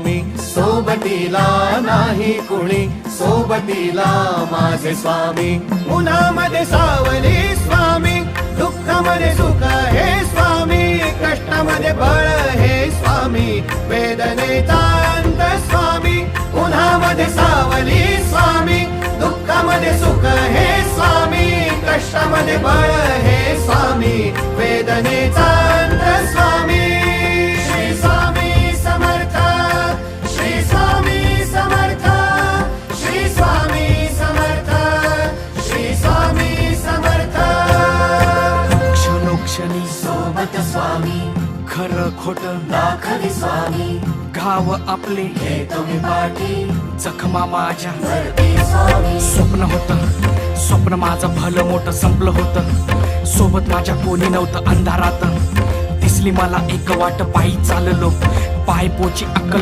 मी सोबतीला नाही कुणी, सोबतीला माझे स्वामी. उन्हामध्ये सावली स्वामी, दुःखामध्ये सुख हे स्वामी, कष्टामध्ये बळ हे स्वामी, वेदनेचा अंत स्वामी. उन्हामध्ये सावली स्वामी, दुःखामध्ये सुख हे स्वामी, कष्टामध्ये बळ हे स्वामी, वेदनेचा अंत स्वामी. श्री स्वामी समर्थ, श्री स्वामी समर्थ, श्री स्वामी समर्थ, श्री स्वामी समर्थ. क्षणोक्षणी सोबत स्वामी, खरं खोट दाखवी स्वामी, घाव आपले घेतो मी पाठी, जखमा माझ्या भरती स्वामी. स्वप्न होतं, स्वप्न माझं भलं मोठं संपलं होतं. सोबत माझ्या कोणी नव्हतं अंधारात. दिसली मला एक वाट, पायी चाललो, पाय पोची अक्कल